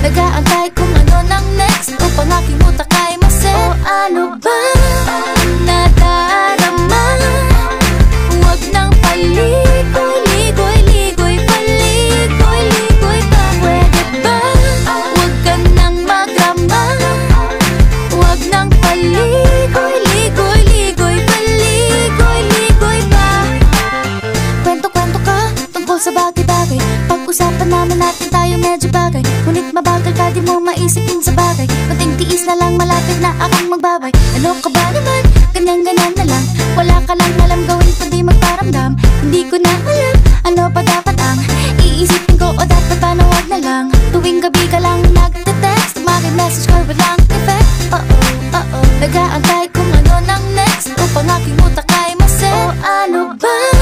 Nag-aantay kung ano nang next upang aking utak ay maset. O ano ba nadarama? Huwag nang paligoy-ligoy-ligoy, paligoy-ligoy pa. Pwede ba? Huwag ka nang magrama. Huwag nang paligoy-ligoy-ligoy, paligoy-ligoy pa. Kwento-kwento ka tungkol sa bagay-bagay. Pag-usapan naman natin tayo medyo bagay. Ngunit mabagal ka, di mo maisipin sa bagay. Kunting tiis na lang, malapit na akong magbabay. Ano ka ba naman? Ganyan-ganyan na lang. Wala ka lang alam gawin kundi magparamdam. Hindi ko na alam, ano pa dapat ang iisipin ko o dapat ba na wag na lang. Tuwing gabi ka lang nagte-text, message ko walang effect. Nag-aantay kung ano nang next upang aking utak ay maset. O ano ba